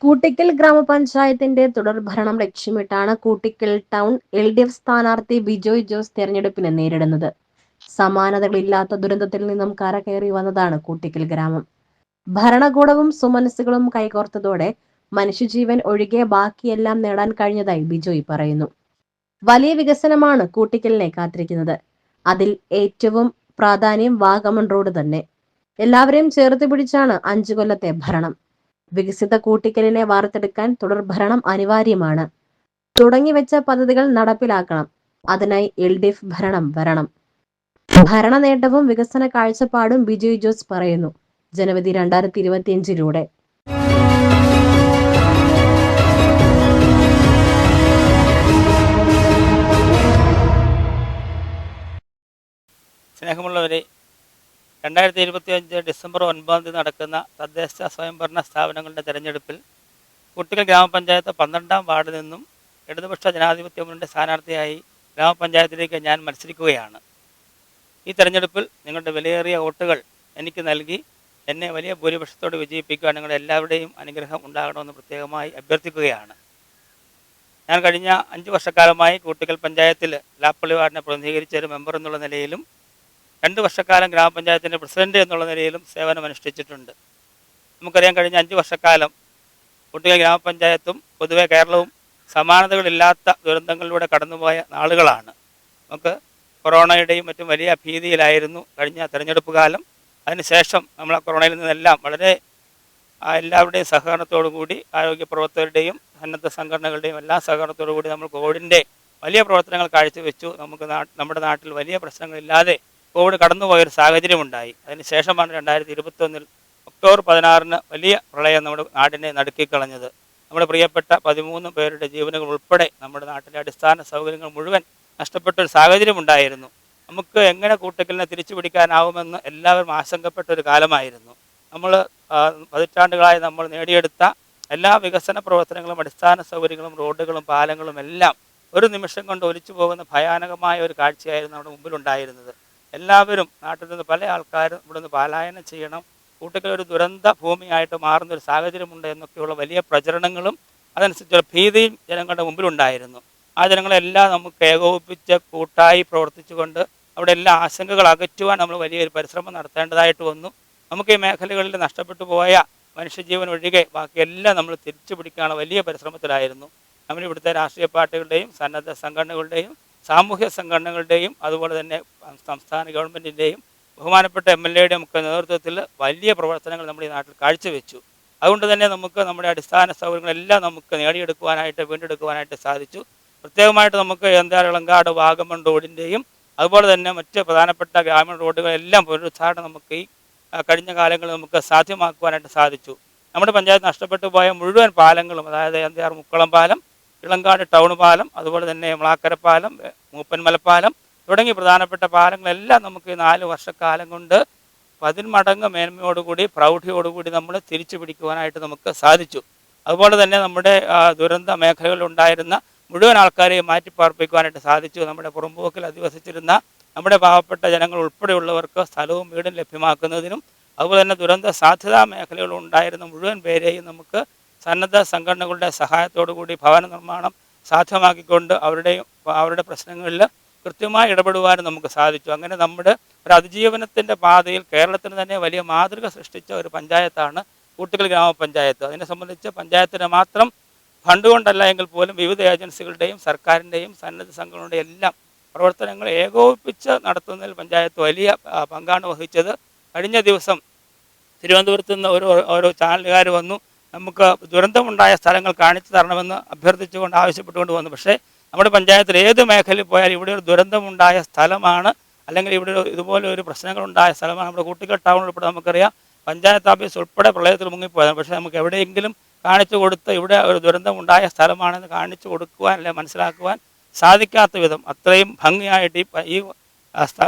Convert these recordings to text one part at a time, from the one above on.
കൂട്ടിക്കൽ ഗ്രാമപഞ്ചായത്തിന്റെ തുടർഭരണം ലക്ഷ്യമിട്ടാണ് കൂട്ടിക്കൽ ടൗൺ LDF സ്ഥാനാർത്ഥി ബിജോയ് ജോസ് തെരഞ്ഞെടുപ്പിനെ നേരിടുന്നത്. സമാനതകളില്ലാത്ത ദുരന്തത്തിൽ നിന്നും കരകയറി വന്നതാണ് കൂട്ടിക്കൽ ഗ്രാമം. ഭരണകൂടവും സുമനസ്സുകളും കൈകോർത്തതോടെ മനുഷ്യജീവൻ ഒഴികെ ബാക്കിയെല്ലാം നേടാൻ കഴിഞ്ഞതായി ബിജോയ് പറയുന്നു. വലിയ വികസനമാണ് കൂട്ടിക്കലിനെ കാത്തിരിക്കുന്നത്. അതിൽ ഏറ്റവും പ്രാധാന്യം വാഗമൺ റോഡ് തന്നെ. എല്ലാവരെയും ചേർത്ത് പിടിച്ചാണ് 5 കൊല്ലത്തെ ഭരണം. വികസിത കൂട്ടിക്കലിനെ വാർത്തെടുക്കാൻ തുടർഭരണം അനിവാര്യമാണ്. തുടങ്ങിവെച്ച പദ്ധതികൾ നടപ്പിലാക്കണം. അതിനായി LDF ഭരണം വരണം. ഭരണ നേട്ടവും വികസന കാഴ്ചപ്പാടും ബിജോയ് ജോസ് പറയുന്നു. ജനുവരി 2025 സ്നേഹമുള്ളവരെ, 2025 ഡിസംബർ 9 നടക്കുന്ന തദ്ദേശ സ്വയംഭരണ സ്ഥാപനങ്ങളുടെ തെരഞ്ഞെടുപ്പിൽ കൂട്ടിക്കൽ ഗ്രാമപഞ്ചായത്ത് 12ാം വാർഡിൽ നിന്നും ഇടതുപക്ഷ ജനാധിപത്യ മുന്നണിയുടെ സ്ഥാനാർത്ഥിയായി ഗ്രാമപഞ്ചായത്തിലേക്ക് ഞാൻ മത്സരിക്കുകയാണ്. ഈ തെരഞ്ഞെടുപ്പിൽ നിങ്ങളുടെ വിലയേറിയ വോട്ടുകൾ എനിക്ക് നൽകി എന്നെ വലിയ ഭൂരിപക്ഷത്തോട് വിജയിപ്പിക്കുവാൻ നിങ്ങളുടെ എല്ലാവരുടെയും അനുഗ്രഹം ഉണ്ടാകണമെന്ന് പ്രത്യേകമായി അഭ്യർത്ഥിക്കുകയാണ്. ഞാൻ കഴിഞ്ഞ 5 വർഷക്കാലമായി കൂട്ടിക്കൽ പഞ്ചായത്തിൽ ലാപ്പള്ളി വാർഡിനെ പ്രതിനിധീകരിച്ച ഒരു മെമ്പർ എന്നുള്ള നിലയിലും 2 വർഷക്കാലം ഗ്രാമപഞ്ചായത്തിൻ്റെ പ്രസിഡന്റ് എന്നുള്ള നിലയിലും സേവനമനുഷ്ഠിച്ചിട്ടുണ്ട്. നമുക്കറിയാം, കഴിഞ്ഞ 5 വർഷക്കാലം കൂട്ടിക്കൽ ഗ്രാമപഞ്ചായത്തും പൊതുവെ കേരളവും സമാനതകളില്ലാത്ത ദുരന്തങ്ങളിലൂടെ കടന്നുപോയ നാളുകളാണ്. നമുക്ക് കൊറോണയുടെയും മറ്റും വലിയ ഭീതിയിലായിരുന്നു കഴിഞ്ഞ തെരഞ്ഞെടുപ്പ് കാലം. അതിനുശേഷം നമ്മൾ കൊറോണയിൽ നിന്നെല്ലാം വളരെ എല്ലാവരുടെയും സഹകരണത്തോടു കൂടി, ആരോഗ്യ പ്രവർത്തകരുടെയും സന്നദ്ധ സംഘടനകളുടെയും എല്ലാ സഹകരണത്തോടു കൂടി നമ്മൾ കോവിഡിൻ്റെ വലിയ പ്രവർത്തനങ്ങൾ കാഴ്ചവെച്ചു. നമ്മുടെ നാട്ടിൽ വലിയ പ്രശ്നങ്ങളില്ലാതെ കോവിഡ് കടന്നുപോയൊരു സാഹചര്യമുണ്ടായി. അതിനുശേഷമാണ് 2021 ഒക്ടോബർ 16 വലിയ പ്രളയം നമ്മുടെ നാടിനെ നടുക്കിക്കളഞ്ഞത്. നമ്മുടെ പ്രിയപ്പെട്ട 13 പേരുടെ ജീവനുകൾ ഉൾപ്പെടെ നമ്മുടെ നാട്ടിലെ അടിസ്ഥാന സൗകര്യങ്ങൾ മുഴുവൻ നഷ്ടപ്പെട്ടൊരു സാഹചര്യമുണ്ടായിരുന്നു. നമുക്ക് എങ്ങനെ കൂട്ടിക്കലിനെ തിരിച്ചു പിടിക്കാനാവുമെന്ന് എല്ലാവരും ആശങ്കപ്പെട്ട ഒരു കാലമായിരുന്നു. പതിറ്റാണ്ടുകളായി നമ്മൾ നേടിയെടുത്ത എല്ലാ വികസന പ്രവർത്തനങ്ങളും അടിസ്ഥാന സൗകര്യങ്ങളും റോഡുകളും പാലങ്ങളും എല്ലാം ഒരു നിമിഷം കൊണ്ട് ഒലിച്ചു പോകുന്ന ഭയാനകമായ ഒരു കാഴ്ചയായിരുന്നു നമ്മുടെ മുമ്പിലുണ്ടായിരുന്നത്. എല്ലാവരും നാട്ടിൽ നിന്ന് പല ആൾക്കാരും ഇവിടെ നിന്ന് പലായനം ചെയ്യണം, കൂട്ടിക്കൽ ഒരു ദുരന്ത ഭൂമിയായിട്ട് മാറുന്നൊരു സാഹചര്യമുണ്ട് എന്നൊക്കെയുള്ള വലിയ പ്രചരണങ്ങളും അതനുസരിച്ചുള്ള ഭീതിയും ജനങ്ങളുടെ മുമ്പിലുണ്ടായിരുന്നു. ആ ജനങ്ങളെല്ലാം നമുക്ക് ഏകോപിപ്പിച്ച് കൂട്ടായി പ്രവർത്തിച്ചുകൊണ്ട് അവിടെ എല്ലാ ആശങ്കകൾ അകറ്റുവാൻ നമ്മൾ വലിയൊരു പരിശ്രമം നടത്തേണ്ടതായിട്ട് വന്നു. നമുക്ക് ഈ മേഖലകളിൽ നഷ്ടപ്പെട്ടു പോയ മനുഷ്യജീവൻ ഒഴികെ ബാക്കിയെല്ലാം നമ്മൾ തിരിച്ചു പിടിക്കാനുള്ള വലിയ പരിശ്രമത്തിലായിരുന്നു. നമ്മൾ ഇവിടുത്തെ രാഷ്ട്രീയ പാർട്ടികളുടെയും സന്നദ്ധ സംഘടനകളുടെയും സാമൂഹ്യ സംഘടനകളുടെയും അതുപോലെ തന്നെ സംസ്ഥാന ഗവൺമെൻറ്റിൻ്റെയും ബഹുമാനപ്പെട്ട MLAയുടെയും ഒക്കെ നേതൃത്വത്തിൽ വലിയ പ്രവർത്തനങ്ങൾ നമ്മുടെ ഈ നാട്ടിൽ കാഴ്ചവെച്ചു. അതുകൊണ്ട് തന്നെ നമുക്ക് നമ്മുടെ അടിസ്ഥാന സൗകര്യങ്ങളെല്ലാം നമുക്ക് നേടിയെടുക്കുവാനായിട്ട് വീണ്ടെടുക്കുവാനായിട്ട് സാധിച്ചു. പ്രത്യേകമായിട്ട് നമുക്ക് ഇളങ്കാട് വാഗമൺ റോഡിൻ്റെയും അതുപോലെ തന്നെ മറ്റ് പ്രധാനപ്പെട്ട ഗ്രാമീണ റോഡുകളെല്ലാം പുനരുദ്ധാരണം നമുക്ക് ഈ കഴിഞ്ഞ കാലങ്ങളിൽ നമുക്ക് സാധ്യമാക്കുവാനായിട്ട് സാധിച്ചു. നമ്മുടെ പഞ്ചായത്ത് നഷ്ടപ്പെട്ടു പോയ മുഴുവൻ പാലങ്ങളും, അതായത് മുക്കളം പാലം, ഇളങ്കാട് ടൗൺ പാലം, അതുപോലെ തന്നെ മ്ലാക്കര പാലം, മൂപ്പൻമലപ്പാലം തുടങ്ങി പ്രധാനപ്പെട്ട പാലങ്ങളെല്ലാം നമുക്ക് 4 വർഷക്കാലം കൊണ്ട് 10 മടങ്ങ് മേന്മയോടുകൂടി പ്രൗഢിയോടുകൂടി നമ്മൾ തിരിച്ചു പിടിക്കുവാനായിട്ട് നമുക്ക് സാധിച്ചു. അതുപോലെ തന്നെ നമ്മുടെ ദുരന്ത മേഖലകളിലുണ്ടായിരുന്ന മുഴുവൻ ആൾക്കാരെയും മാറ്റിപ്പാർപ്പിക്കുവാനായിട്ട് സാധിച്ചു. നമ്മുടെ പുറമ്പോക്കിൽ അധിവസിച്ചിരുന്ന നമ്മുടെ പാവപ്പെട്ട ജനങ്ങൾ ഉൾപ്പെടെയുള്ളവർക്ക് സ്ഥലവും വീടും ലഭ്യമാക്കുന്നതിനും അതുപോലെ തന്നെ ദുരന്ത സാധ്യതാ മേഖലകളുണ്ടായിരുന്ന മുഴുവൻ പേരെയും നമുക്ക് സന്നദ്ധ സംഘടനകളുടെ സഹായത്തോടു കൂടി ഭവന നിർമ്മാണം സാധ്യമാക്കിക്കൊണ്ട് അവരുടെ പ്രശ്നങ്ങളിൽ കൃത്യമായി ഇടപെടുവാനും നമുക്ക് സാധിച്ചു. അങ്ങനെ നമ്മുടെ ഒരു അതിജീവനത്തിൻ്റെ പാതയിൽ കേരളത്തിന് തന്നെ വലിയ മാതൃക സൃഷ്ടിച്ച ഒരു പഞ്ചായത്താണ് കൂട്ടിക്കൽ ഗ്രാമപഞ്ചായത്ത്. അതിനെ സംബന്ധിച്ച് പഞ്ചായത്തിന് മാത്രം ഫണ്ട് കൊണ്ടല്ല എങ്കിൽ പോലും വിവിധ ഏജൻസികളുടെയും സർക്കാരിൻ്റെയും സന്നദ്ധ സംഘടനകളുടെയും എല്ലാം പ്രവർത്തനങ്ങൾ ഏകോപിപ്പിച്ച് നടത്തുന്നതിൽ പഞ്ചായത്ത് വലിയ പങ്കാണ് വഹിച്ചത്. കഴിഞ്ഞ ദിവസം തിരുവനന്തപുരത്ത് നിന്ന് ഓരോ ചാനലുകാർ വന്നു, നമുക്ക് ദുരന്തമുണ്ടായ സ്ഥലങ്ങൾ കാണിച്ചു തരണമെന്ന് അഭ്യർത്ഥിച്ചുകൊണ്ട് ആവശ്യപ്പെട്ടുകൊണ്ട് വന്നു. പക്ഷേ നമ്മുടെ പഞ്ചായത്തിൽ ഏത് മേഖലയിൽ പോയാലും ഇവിടെ ഒരു ദുരന്തമുണ്ടായ സ്ഥലമാണ്, അല്ലെങ്കിൽ ഇവിടെ ഇതുപോലെ ഒരു പ്രശ്നങ്ങളുണ്ടായ സ്ഥലമാണ്. നമ്മുടെ കൂട്ടിക്കൽ ടൗൺ ഉൾപ്പെടെ നമുക്കറിയാം പഞ്ചായത്ത് ഓഫീസ് ഉൾപ്പെടെ പ്രളയത്തിൽ മുങ്ങിപ്പോയതാണ്. പക്ഷേ നമുക്ക് എവിടെയെങ്കിലും കാണിച്ചു കൊടുത്ത് ഇവിടെ ഒരു ദുരന്തമുണ്ടായ സ്ഥലമാണെന്ന് കാണിച്ചു കൊടുക്കുവാൻ അല്ലെങ്കിൽ മനസ്സിലാക്കുവാൻ സാധിക്കാത്ത വിധം അത്രയും ഭംഗിയായിട്ട് ഈ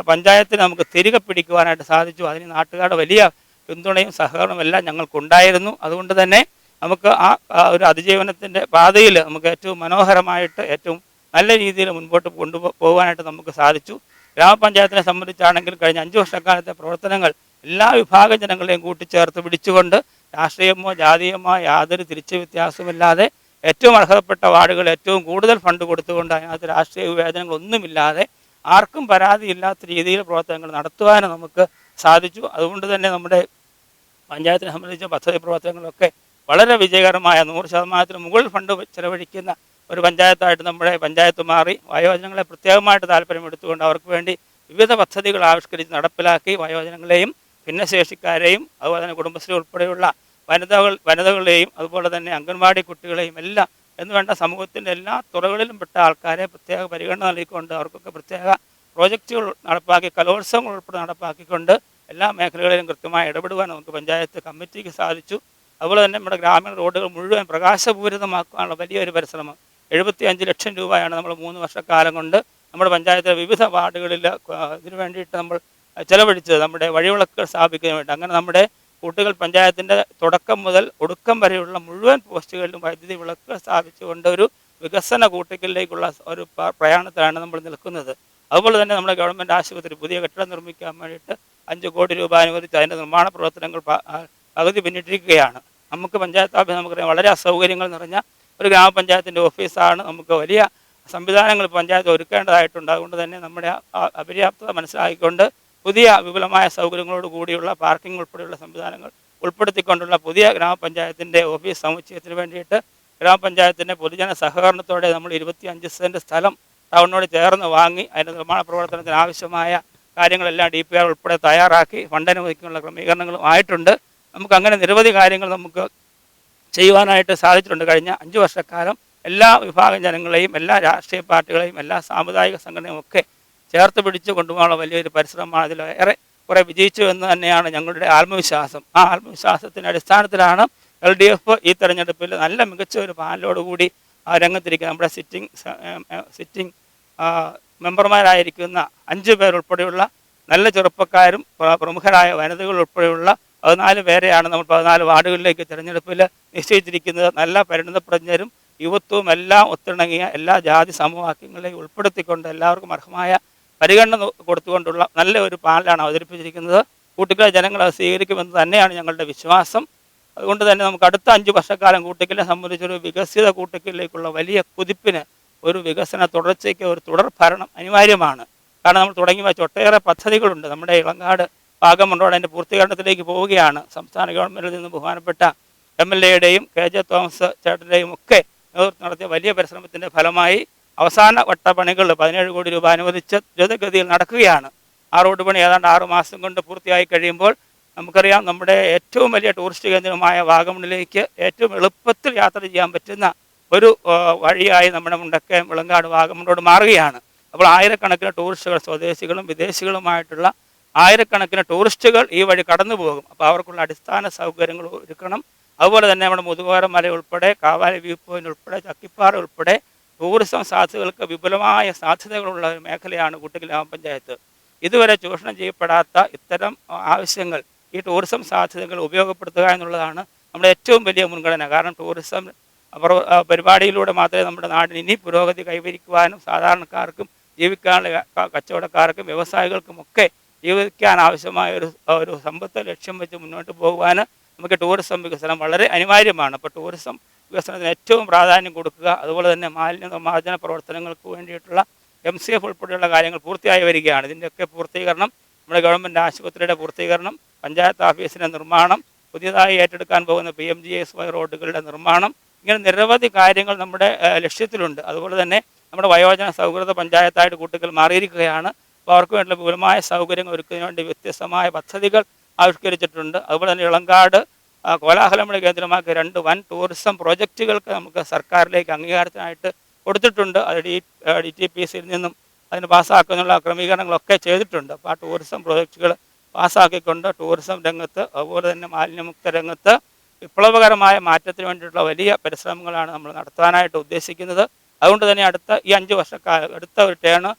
പഞ്ചായത്തിന് നമുക്ക് തിരികെ പിടിക്കുവാനായിട്ട് സാധിച്ചു. അതിന് നാട്ടുകാരുടെ വലിയ പിന്തുണയും സഹകരണവും എല്ലാം ഞങ്ങൾക്കുണ്ടായിരുന്നു. അതുകൊണ്ട് തന്നെ നമുക്ക് ആ ഒരു അതിജീവനത്തിൻ്റെ പാതയിൽ നമുക്ക് ഏറ്റവും മനോഹരമായിട്ട് ഏറ്റവും നല്ല രീതിയിൽ മുൻപോട്ട് കൊണ്ടുപോകാനായിട്ട് നമുക്ക് സാധിച്ചു. ഗ്രാമപഞ്ചായത്തിനെ സംബന്ധിച്ചാണെങ്കിൽ കഴിഞ്ഞ 5 വർഷക്കാലത്തെ പ്രവർത്തനങ്ങൾ എല്ലാ വിഭാഗം ജനങ്ങളെയും കൂട്ടിച്ചേർത്ത് പിടിച്ചുകൊണ്ട് രാഷ്ട്രീയമോ ജാതീയമോ യാതൊരു തിരിച്ചു വ്യത്യാസമില്ലാതെ ഏറ്റവും അർഹതപ്പെട്ട വാർഡുകൾ ഏറ്റവും കൂടുതൽ ഫണ്ട് കൊടുത്തുകൊണ്ട് അതിനകത്ത് രാഷ്ട്രീയ വിവേചനങ്ങളൊന്നുമില്ലാതെ ആർക്കും പരാതിയില്ലാത്ത രീതിയിൽ പ്രവർത്തനങ്ങൾ നടത്തുവാനും നമുക്ക് സാധിച്ചു. അതുകൊണ്ട് തന്നെ നമ്മുടെ പഞ്ചായത്തിനെ സംബന്ധിച്ച പദ്ധതി പ്രവർത്തനങ്ങളൊക്കെ വളരെ വിജയകരമായ 100% മുകളിൽ ഫണ്ട് ചെലവഴിക്കുന്ന ഒരു പഞ്ചായത്തായിട്ട് നമ്മുടെ പഞ്ചായത്ത് മാറി. വയോജനങ്ങളെ പ്രത്യേകമായിട്ട് താല്പര്യമെടുത്തുകൊണ്ട് അവർക്ക് വേണ്ടി വിവിധ പദ്ധതികൾ ആവിഷ്കരിച്ച് നടപ്പിലാക്കി വയോജനങ്ങളെയും ഭിന്നശേഷിക്കാരെയും അതുപോലെ തന്നെ കുടുംബശ്രീ ഉൾപ്പെടെയുള്ള വനിതകളെയും അതുപോലെ തന്നെ അംഗൻവാടി കുട്ടികളെയും എല്ലാം എന്ന് വേണ്ട സമൂഹത്തിൻ്റെ എല്ലാ തുറകളിലും പെട്ട ആൾക്കാരെ പ്രത്യേക പരിഗണന നൽകിക്കൊണ്ട് അവർക്കൊക്കെ പ്രത്യേക പ്രോജക്റ്റുകൾ നടപ്പാക്കി കലോത്സവങ്ങൾ ഉൾപ്പെടെ നടപ്പാക്കിക്കൊണ്ട് എല്ലാ മേഖലകളിലും കൃത്യമായി ഇടപെടുവാൻ നമുക്ക് പഞ്ചായത്ത് കമ്മിറ്റിക്ക് സാധിച്ചു. അതുപോലെ തന്നെ നമ്മുടെ ഗ്രാമീണ റോഡുകൾ മുഴുവൻ പ്രകാശപൂരിതമാക്കാനുള്ള വലിയൊരു പരിശ്രമം 75 ലക്ഷം രൂപയാണ് നമ്മൾ 3 വർഷക്കാലം കൊണ്ട് നമ്മുടെ പഞ്ചായത്തിലെ വിവിധ വാർഡുകളിൽ ഇതിനു വേണ്ടിയിട്ട് നമ്മൾ ചെലവഴിച്ചത്. നമ്മുടെ വഴിവിളക്കുകൾ സ്ഥാപിക്കുന്നതിന് വേണ്ടി അങ്ങനെ നമ്മുടെ കൂട്ടുകൽ പഞ്ചായത്തിൻ്റെ തുടക്കം മുതൽ ഒടുക്കം വരെയുള്ള മുഴുവൻ പോസ്റ്റുകളിലും വൈദ്യുതി വിളക്കുകൾ സ്ഥാപിച്ചുകൊണ്ട് ഒരു വികസന കൂട്ടിക്കലിലേക്കുള്ള ഒരു പ്രയാണത്തിലാണ് നമ്മൾ നിൽക്കുന്നത്. അതുപോലെ തന്നെ നമ്മുടെ ഗവൺമെൻറ് ആശുപത്രി പുതിയ കെട്ടിടം നിർമ്മിക്കാൻ വേണ്ടിയിട്ട് 5 കോടി രൂപ അനുവദിച്ച് അതിൻ്റെ നിർമ്മാണ പ്രവർത്തനങ്ങൾ പകുതി പിന്നിട്ടിരിക്കുകയാണ്. നമുക്ക് പഞ്ചായത്ത് ഓഫീസ് നമുക്കറിയാം വളരെ അസൗകര്യങ്ങൾ നിറഞ്ഞ ഒരു ഗ്രാമപഞ്ചായത്തിൻ്റെ ഓഫീസാണ്. നമുക്ക് വലിയ സംവിധാനങ്ങൾ പഞ്ചായത്ത് ഒരുക്കേണ്ടതായിട്ടുണ്ട്. അതുകൊണ്ട് തന്നെ നമ്മുടെ അപര്യാപ്തത മനസ്സിലാക്കിക്കൊണ്ട് പുതിയ വിപുലമായ സൗകര്യങ്ങളോട് കൂടിയുള്ള പാർക്കിംഗ് ഉൾപ്പെടെയുള്ള സംവിധാനങ്ങൾ ഉൾപ്പെടുത്തിക്കൊണ്ടുള്ള പുതിയ ഗ്രാമപഞ്ചായത്തിൻ്റെ ഓഫീസ് സമുച്ചയത്തിന് വേണ്ടിയിട്ട് ഗ്രാമപഞ്ചായത്തിൻ്റെ പൊതുജന സഹകരണത്തോടെ നമ്മൾ 25 സെൻറ്റ് സ്ഥലം ടൗണിനോട് ചേർന്ന് വാങ്ങി അതിൻ്റെ നിർമ്മാണ പ്രവർത്തനത്തിന് ആവശ്യമായ കാര്യങ്ങളെല്ലാം DPR ഉൾപ്പെടെ തയ്യാറാക്കി ഫണ്ട് അനുവദിക്കാനുള്ള ക്രമീകരണങ്ങളും ആയിട്ടുണ്ട്. നമുക്ക് അങ്ങനെ നിരവധി കാര്യങ്ങൾ നമുക്ക് ചെയ്യുവാനായിട്ട് സാധിച്ചിട്ടുണ്ട്. കഴിഞ്ഞ 5 വർഷക്കാലം എല്ലാ വിഭാഗം ജനങ്ങളെയും എല്ലാ രാഷ്ട്രീയ പാർട്ടികളെയും എല്ലാ സാമുദായിക സംഘടനയും ഒക്കെ ചേർത്ത് പിടിച്ച് കൊണ്ടുപോകാനുള്ള വലിയൊരു പരിശ്രമമാണ്. അതിലേറെ കുറെ വിജയിച്ചു എന്ന് തന്നെയാണ് ഞങ്ങളുടെ ആത്മവിശ്വാസം. ആ ആത്മവിശ്വാസത്തിൻ്റെ അടിസ്ഥാനത്തിലാണ് LDF ഈ തെരഞ്ഞെടുപ്പിൽ നല്ല മികച്ച ഒരു പാനലോടുകൂടി രംഗത്തിരിക്കുന്നത്. നമ്മുടെ സിറ്റിംഗ് മെമ്പർമാരായിരിക്കുന്ന 5 പേർ ഉൾപ്പെടെയുള്ള നല്ല ചെറുപ്പക്കാരും പ്രമുഖരായ വനിതകൾ ഉൾപ്പെടെയുള്ള 14 പേരെയാണ് നമ്മൾ 14 വാർഡുകളിലേക്ക് തിരഞ്ഞെടുപ്പിൽ നിശ്ചയിച്ചിരിക്കുന്നത്. നല്ല പരിണിതപ്രജ്ഞരും യുവത്വവും എല്ലാം ഒത്തിണങ്ങിയ എല്ലാ ജാതി സമവാക്യങ്ങളെയും ഉൾപ്പെടുത്തിക്കൊണ്ട് എല്ലാവർക്കും അർഹമായ പരിഗണന കൊടുത്തുകൊണ്ടുള്ള നല്ല ഒരു പാനലാണ് അവതരിപ്പിച്ചിരിക്കുന്നത്. കൂട്ടിക്കലെ ജനങ്ങൾ അത് സ്വീകരിക്കുമെന്ന് തന്നെയാണ് ഞങ്ങളുടെ വിശ്വാസം. അതുകൊണ്ട് തന്നെ നമുക്ക് അടുത്ത 5 വർഷക്കാലം കൂട്ടിക്കലിനെ സംബന്ധിച്ചൊരു വികസിത കൂട്ടിക്കലിലേക്കുള്ള വലിയ കുതിപ്പിന് ഒരു വികസന തുടർച്ചയ്ക്ക് ഒരു തുടർ ഭരണം അനിവാര്യമാണ്. കാരണം നമ്മൾ തുടങ്ങി വെച്ച ഒട്ടേറെ പദ്ധതികളുണ്ട്. നമ്മുടെ ഇളങ്കാട് വാഗമൺ റോഡ് അതിൻ്റെ പൂർത്തീകരണത്തിലേക്ക് പോവുകയാണ്. സംസ്ഥാന ഗവൺമെൻറ്റിൽ നിന്ന് ബഹുമാനപ്പെട്ട MLA-യുടെയും KJ തോമസ് ചേട്ടൻ്റെയും ഒക്കെ നേതൃത്വം നടത്തിയ വലിയ പരിശ്രമത്തിൻ്റെ ഫലമായി അവസാന വട്ട പണികൾ 17 കോടി രൂപ അനുവദിച്ച് ദ്രുതഗതിയിൽ നടക്കുകയാണ്. ആ റോഡ് പണി ഏതാണ്ട് 6 മാസം കൊണ്ട് പൂർത്തിയായി കഴിയുമ്പോൾ നമുക്കറിയാം നമ്മുടെ ഏറ്റവും വലിയ ടൂറിസ്റ്റ് കേന്ദ്രമായ വാഗമണിലേക്ക് ഏറ്റവും എളുപ്പത്തിൽ യാത്ര ചെയ്യാൻ പറ്റുന്ന ഒരു വഴിയായി നമ്മുടെ മുണ്ടക്കയം ഇളങ്കാട് വാഗമൺ റോഡ് മാറുകയാണ്. അപ്പോൾ ആയിരക്കണക്കിന് ടൂറിസ്റ്റുകൾ സ്വദേശികളും വിദേശികളുമായിട്ടുള്ള ആയിരക്കണക്കിന് ടൂറിസ്റ്റുകൾ ഈ വഴി കടന്നു പോകും. അപ്പോൾ അവർക്കുള്ള അടിസ്ഥാന സൗകര്യങ്ങൾ ഒരുക്കണം. അതുപോലെ തന്നെ നമ്മുടെ മുതുകുവാരം മല ഉൾപ്പെടെ കാവാലി വ്യൂ പോയിൻ്റ് ഉൾപ്പെടെ ചക്കിപ്പാറ ഉൾപ്പെടെ ടൂറിസം സാധ്യതകൾക്ക് വിപുലമായ സാധ്യതകളുള്ള ഒരു മേഖലയാണ് കൂട്ടിക്കൽ ഗ്രാമപഞ്ചായത്ത്. ഇതുവരെ ചൂഷണം ചെയ്യപ്പെടാത്ത ഇത്തരം ആവശ്യങ്ങൾ ഈ ടൂറിസം സാധ്യതകൾ ഉപയോഗപ്പെടുത്തുക എന്നുള്ളതാണ് നമ്മുടെ ഏറ്റവും വലിയ മുൻഗണന. കാരണം ടൂറിസം പരിപാടിയിലൂടെ മാത്രമേ നമ്മുടെ നാടിന് ഇനി പുരോഗതി കൈവരിക്കുവാനും സാധാരണക്കാർക്കും ജീവിക്കാനുള്ള കച്ചവടക്കാർക്കും വ്യവസായികൾക്കുമൊക്കെ ജീവിക്കാൻ ആവശ്യമായ ഒരു സമ്പത്ത് ലക്ഷ്യം വെച്ച് മുന്നോട്ട് പോകുവാൻ നമുക്ക് ടൂറിസം വികസനം വളരെ അനിവാര്യമാണ്. അപ്പോൾ ടൂറിസം വികസനത്തിന് ഏറ്റവും പ്രാധാന്യം കൊടുക്കുക. അതുപോലെ തന്നെ മാലിന്യ നിർമ്മാർജ്ജന പ്രവർത്തനങ്ങൾക്ക് വേണ്ടിയിട്ടുള്ള MCF ഉൾപ്പെടെയുള്ള കാര്യങ്ങൾ പൂർത്തിയായി വരികയാണ്. ഇതിൻ്റെയൊക്കെ പൂർത്തീകരണം നമ്മുടെ ഗവൺമെൻറ് ആശുപത്രിയുടെ പൂർത്തീകരണം, പഞ്ചായത്ത് ഓഫീസിൻ്റെ നിർമ്മാണം, പുതിയതായി ഏറ്റെടുക്കാൻ പോകുന്ന PMGSY റോഡുകളുടെ നിർമ്മാണം, ഇങ്ങനെ നിരവധി കാര്യങ്ങൾ നമ്മുടെ ലക്ഷ്യത്തിലുണ്ട്. അതുപോലെ തന്നെ നമ്മുടെ വയോജന സൗഹൃദ പഞ്ചായത്തായിട്ട് കൂട്ടിക്കൽ മാറിയിരിക്കുകയാണ്. അപ്പോൾ അവർക്ക് വേണ്ടിയുള്ള വിപുലമായ സൗകര്യങ്ങൾ ഒരുക്കുന്നതിന് വേണ്ടി വ്യത്യസ്തമായ പദ്ധതികൾ ആവിഷ്കരിച്ചിട്ടുണ്ട്. അതുപോലെ തന്നെ ഇളങ്കാട് കോലാഹലമണി കേന്ദ്രമാക്കിയ 2 വൻ ടൂറിസം പ്രോജക്റ്റുകൾക്ക് നമുക്ക് സർക്കാരിലേക്ക് അംഗീകാരത്തിനായിട്ട് കൊടുത്തിട്ടുണ്ട്. അത് DTPCയിൽ നിന്നും അതിന് പാസ്സാക്കാനുള്ള ക്രമീകരണങ്ങളൊക്കെ ചെയ്തിട്ടുണ്ട്. അപ്പോൾ ആ ടൂറിസം പ്രോജക്റ്റുകൾ പാസ്സാക്കിക്കൊണ്ട് ടൂറിസം രംഗത്ത് അതുപോലെ തന്നെ മാലിന്യമുക്ത രംഗത്ത് വിപ്ലവകരമായ മാറ്റത്തിന് വേണ്ടിയിട്ടുള്ള വലിയ പരിശ്രമങ്ങളാണ് നമ്മൾ നടത്താനായിട്ട് ഉദ്ദേശിക്കുന്നത്. അതുകൊണ്ട് തന്നെ അടുത്ത ഈ 5 വർഷക്കാലം അടുത്ത ഒരു ടേണ്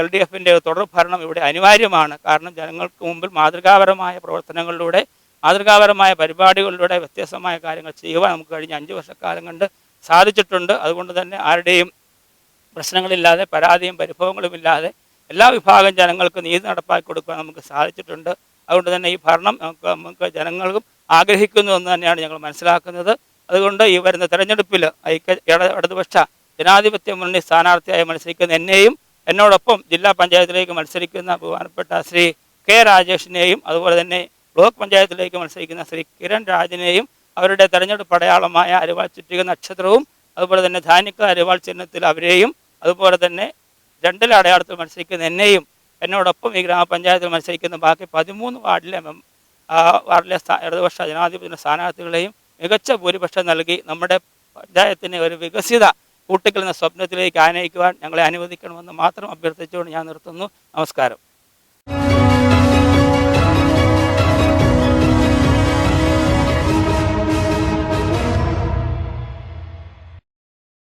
LDFൻ്റെ തുടർ ഭരണം ഇവിടെ അനിവാര്യമാണ്. കാരണം ജനങ്ങൾക്ക് മുമ്പിൽ മാതൃകാപരമായ പ്രവർത്തനങ്ങളിലൂടെ മാതൃകാപരമായ പരിപാടികളിലൂടെ വ്യത്യസ്തമായ കാര്യങ്ങൾ ചെയ്യുവാൻ നമുക്ക് കഴിഞ്ഞ 5 വർഷക്കാലം കൊണ്ട് സാധിച്ചിട്ടുണ്ട്. അതുകൊണ്ട് തന്നെ ആരുടെയും പ്രശ്നങ്ങളില്ലാതെ പരാതിയും പരിഭവങ്ങളുമില്ലാതെ എല്ലാ വിഭാഗം ജനങ്ങൾക്ക് നീതി നടപ്പാക്കി കൊടുക്കാൻ നമുക്ക് സാധിച്ചിട്ടുണ്ട്. അതുകൊണ്ട് തന്നെ ഈ ഭരണം നമുക്ക് ജനങ്ങൾക്കും ആഗ്രഹിക്കുന്നു എന്ന് തന്നെയാണ് ഞങ്ങൾ മനസ്സിലാക്കുന്നത്. അതുകൊണ്ട് ഈ വരുന്ന തെരഞ്ഞെടുപ്പിൽ ഇടതുപക്ഷ ജനാധിപത്യ മുന്നണി സ്ഥാനാർത്ഥിയായി മത്സരിക്കുന്ന എന്നെയും എന്നോടൊപ്പം ജില്ലാ പഞ്ചായത്തിലേക്ക് മത്സരിക്കുന്ന ബഹുമാനപ്പെട്ട ശ്രീ കെ രാജേഷിനെയും അതുപോലെ തന്നെ ബ്ലോക്ക് പഞ്ചായത്തിലേക്ക് മത്സരിക്കുന്ന ശ്രീ കിരൺ രാജിനെയും അവരുടെ തെരഞ്ഞെടുപ്പ് അടയാളമായ അരിവാൾ ചുറ്റിക നക്ഷത്രവും അതുപോലെ തന്നെ ധാന്യക്ക അരിവാൾ ചിഹ്നത്തിൽ അവരെയും അതുപോലെ തന്നെ രണ്ടില അടയാളത്തിൽ മത്സരിക്കുന്ന എന്നെയും എന്നോടൊപ്പം ഈ ഗ്രാമപഞ്ചായത്തിൽ മത്സരിക്കുന്ന ബാക്കി 13 വാർഡിലെ ഇടതുപക്ഷ ജനാധിപത്യ സ്ഥാനാർത്ഥികളെയും മികച്ച ഭൂരിപക്ഷം നൽകി നമ്മുടെ പഞ്ചായത്തിനെ ഒരു വികസിത കൂട്ടിക്കൽ എന്ന സ്വപ്നത്തിലേക്ക് ആനയിക്കുവാൻ ഞങ്ങളെ അനുവദിക്കണമെന്ന് മാത്രം അഭ്യർത്ഥിച്ചുകൊണ്ട് ഞാൻ നിർത്തുന്നു. നമസ്കാരം.